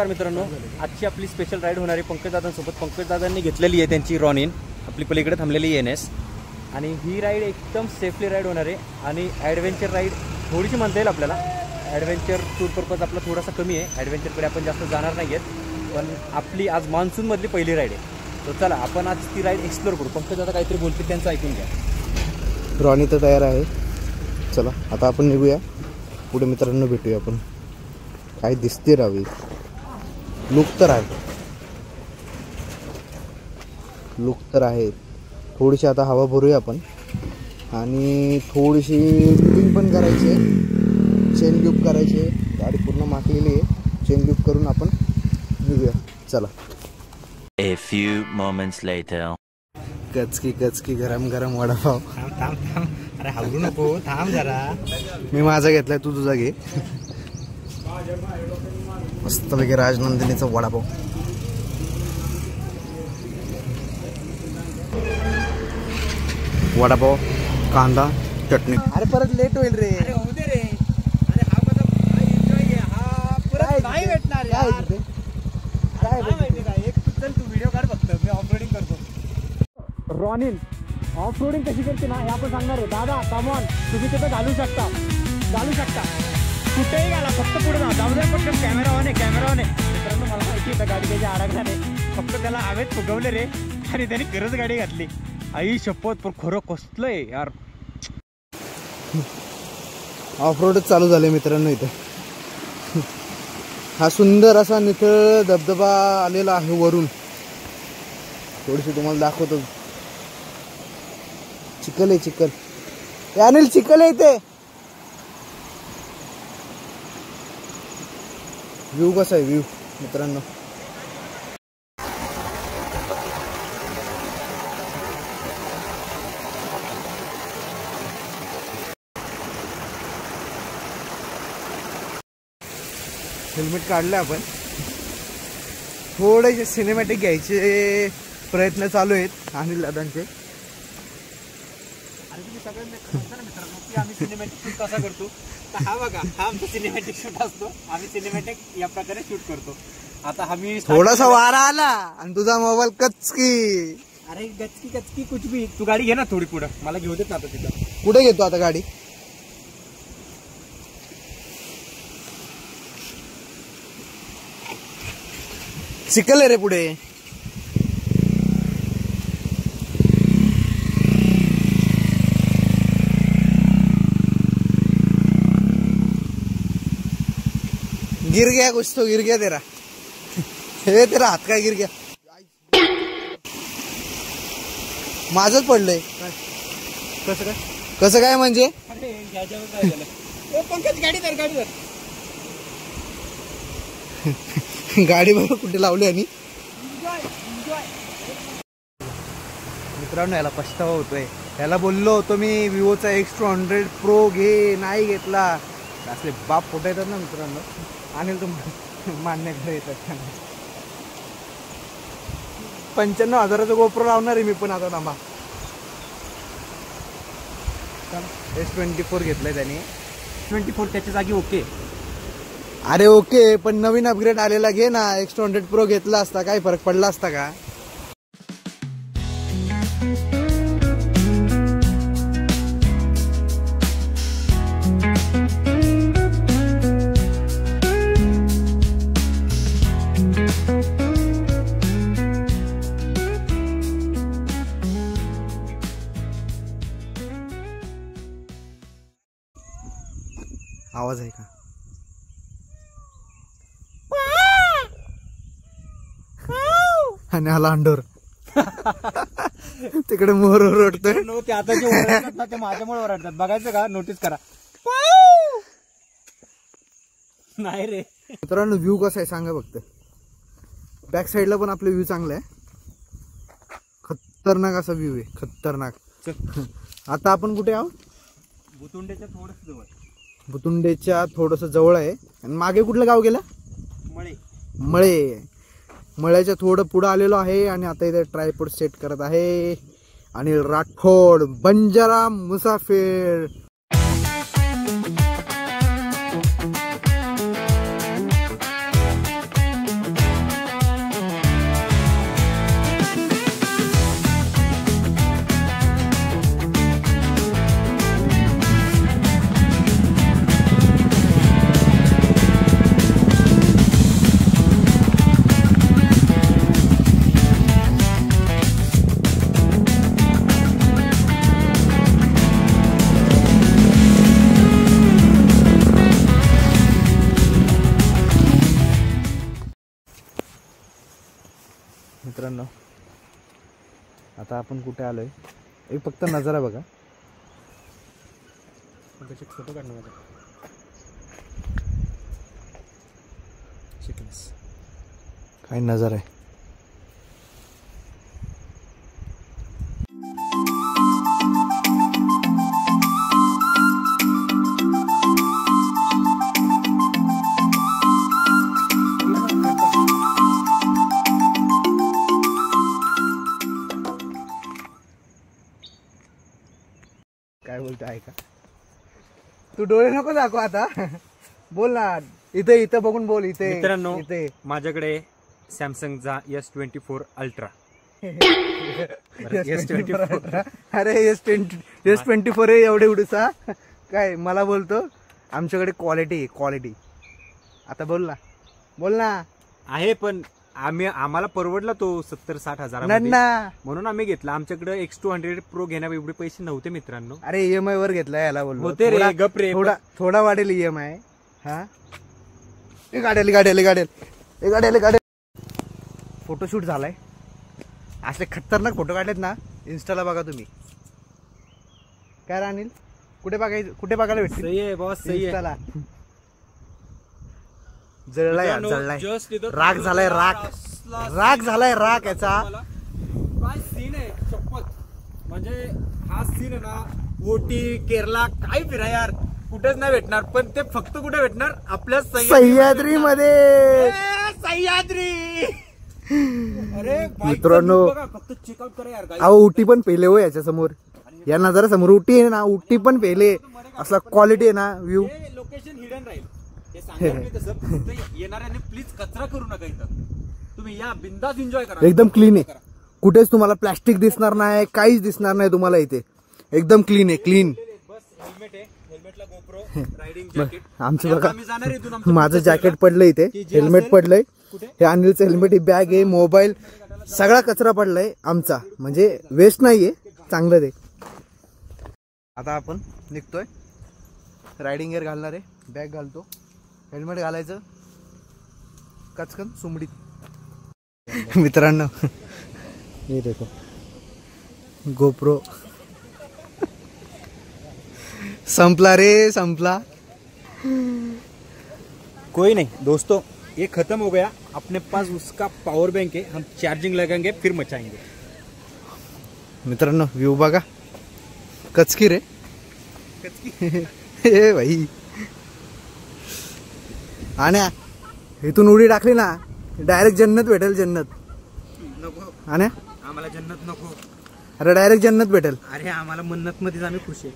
नमस्कार मित्रांनो, आजची आपली स्पेशल राईड होणार आहे पंकजदादांसोबत. पंकजदादांनी घेतलेली आहे त्यांची रॉनिन, आपली पलीकडे थांबलेली NS, आणि ही राईड एकदम सेफली राईड होणार आहे. आणि ॲडव्हेंचर राईड थोडीशी म्हणता येईल आपल्याला. ॲडव्हेंचर टूर पर्पज आपला थोडासा कमी आहे, ॲडव्हेंचरकडे आपण जास्त जाणार नाही आहेत, पण आपली आज मान्सूनमधली पहिली राईड आहे. तर चला आपण आज ती राईड एक्सप्लोर करू. पंकजदादा काहीतरी बोलतील, त्यांचं ऐकून घ्या. रॉनी तर तयार आहे, चला आता आपण निघूया पुढे. मित्रांनो भेटूया आपण. काय दिसते रावी, लुक तर आहे. थोडीशी आता हवा भरूया आपण, आणि थोडीशी लुपिंग पण करायची आहे, चेन लूप करायची आहे. गाडी पूर्ण माकलेली आहे, चेन लूप करून आपण निघूया. चला. A few moments later. कचकी गरम गरम वडापाव. थांब अरे हलू नको, थांब जरा. मी माझा घेतलाय, तू तुझा घे. मस्तपैकी राजनंदिनीचा वडापाव. वडापाव, कांदा, चटणी. अरे परत लेट होईल रे. अरे होऊ दे रे. अरे हा माझा एन्जॉय घे. हा परत नाही भेटणार यार. काय माहिती काय, एक तू चल, तू व्हिडिओ काढ फक्त, मी ऑफ रोडिंग करतो. रॉनिन ऑफ रोडिंग कशी करते ना हे आपण सांगणार आहे. दादा कमॉन, तुम्ही तिथं घालू शकता. कुठेही घाला, फक्त पुढे जाऊ द्या. फक्त कॅमेरा ऑन आहे. मित्रांनो मला माहिती आहे गाडी त्याच्या अडकला नाही, फक्त त्याला हवेत फुगवले रे, आणि त्याने खरंच गाडी घातली. आई शपथ, पण खरं कसलंय यार. ऑफ रोडच चालू झाले मित्रांनो इथे. हा सुंदर असा नितळ धबधबा आलेला आहे वरून. थोडीशी तुम्हाला दाखवतो. चिखल आहे. अनिल, चिखल आहे इथे. व्ह्यू कसा आहे व्ह्यू मित्रांनो. हेल्मेट काढलं आपण. थोडेसे सिनेमॅटिक घ्यायचे प्रयत्न चालू आहेत अनिल दादांचे. आणि तुम्ही सगळ्यांना मित्रांनो की आम्ही सिनेमॅटिक शूट कसा करतो, तर हा बघा, हा आमचा सिनेमॅटिक शूट असतो. आम्ही सिनेमॅटिक या प्रकारे शूट करतो. आता आम्ही थोडासा वारा आला आणि तुझा मोबाईल कचकी. अरे गचकी कुछ भी. तू गाडी घे ना थोडी पुढं, मला घेऊ देत ना आता तिथं. कुठे घेतो आता गाडी. चिखल आहे रे पुढे. गिर गया तेरा. हे तेरा हात काय गिर गया. माझंच पडलंय. कसं काय म्हणजे. पंकज गाडी धर. गाडी बरोबर कुठे लावली. आणि मित्रांनो याला पछतावा होतोय. याला बोललो होतो मी विवोचा X200 Pro घे, नाही घेतला. असले बाप फोटो येतात ना मित्रांनो. आणि तो मान्य घर येतात. 95,000चा GoPro लावणार आहे मी पण आता. थांबा. S24 घेतलाय त्याने. 24 त्याच्या जागी ओके. अरे ओके, पण नवीन अपग्रेड आलेला घे ना. X200 Pro घेतला असता काय फरक पडला असता का. आवाज आहे का. आणि आला अंडोर. तिकडे मोर ओरडतोय. ते आता जे ओरडतात ना, ते माझ्यामुळे ओरडतात. बघायचं का, नोटीस करा. नाही रे मित्रांनो, व्ह्यू कसा आहे सांगा फक्त. बॅक साईडला पण आपले व्ह्यू चांगला आहे. खतरनाक असा व्ह्यू आहे, खतरनाक. आता आपण कुठे आहोत. बुतुंडेच्या थोडस जवळ आहे. आणि मागे कुठलं गाव गेलं. मळ्याच्या थोडं पुढं आलेलो आहे. आणि आता इथे ट्रायपॉड सेट करत आहे अनिल राठोड, बंजारा मुसाफिर. आता आपण कुठे आलोय एक फक्त नजारा बघा. फोटो काढणं माझा. काय नजारा आहे. काय बोलतो ऐका. तू डोळे नको दाखव आता. बोल ना. इथे इथं बघून बोल. इथे मित्रांनो, इथे माझ्याकडे सॅमसंगचा S24 अल्ट्रा. अरे S24 आहे एवढे उडूसा काय मला बोलतो. आमच्याकडे क्वालिटी क्वालिटी. आता बोल ना. बोल ना. आहे पण आम्हाला परवडला तो 70-60 हजार नन्ना. म्हणून आम्ही घेतला. आमच्याकडे X200 Pro घेण्या एवढे पैसे नव्हते मित्रांनो. अरे EMI वर घेतलाय याला बोललो. होते रे, गप रे. थोडा वाढेल EMI. हा गाडेल फोटोशूट झालाय. असे खतरनाक फोटो काढलेत ना इन्स्टाला बघा तुम्ही. काय रे अनिल कुठे बघायला भेटतील. सही आहे बॉस, सही आहे. इन्स्टाला जळलाय यार, जळलाय. राग झालाय राग झालाय राग याचा. काय सीन आहे शपथ. म्हणजे हा सीन आहे ना ओटी केरला काय फिरा यार कुठेच नाही भेटणार. पण ते फक्त कुठे भेटणार आपल्या सह्याद्री मध्ये. सह्याद्री. अरे मित्रांनो फक्त चेकआउट करा यार. अहो उटी पण पेले हो याच्या समोर. या नजारा समोर उटी आहे ना. उटी पण पेले. असला क्वालिटी आहे ना व्ह्यू. लोकेशन हिडन राहील हे सांगितलं तसं. फक्त येणाऱ्याने प्लीज कचरा करू नका इथं. तुम्ही या बिंदास एन्जॉय करा. एकदम क्लीन आहे. कुठेच तुम्हाला प्लास्टिक दिसणार नाही. काहीच दिसणार नाही तुम्हाला इथे. एकदम क्लीन आहे क्लीन. बस हेल्मेट आहे. हेल्मेटला GoPro रायडिंग जॅकेट. आमचं बघा आम्ही जाणार इथून. माझं जॅकेट पडलंय इथे. हेल्मेट पडलंय. हे अनिलचं हेल्मेट. ही बॅग आहे. मोबाईल सगळा कचरा पडलाय आमचा. म्हणजे वेस्ट नाहीये. चांगलं ते. आता आपण निघतोय. रायडिंग गिअर घालणार आहे. बॅग घालतो. हेल्मेट घालायचं. कचकन सुमडीत. मित्रांनो हे देखो GoPro संपला रे संपला. कोई नहीं दोस्तों, ये खत्म हो गया. अपने पास उसका पावर बैंक है. हम चार्जिंग लगाएंगे फिर मचाएंगे. मित्रांनो व्ह्यू बघा. कचकी रे हे भाई. आणि इथून उडी टाकली ना डायरेक्ट जन्नत भेटेल. जन्नत नको. आणि आम्हाला जन्नत नको. अरे डायरेक्ट जन्नत भेटेल. अरे आम्हाला मन्नत मध्येच आम्ही खुश आहे.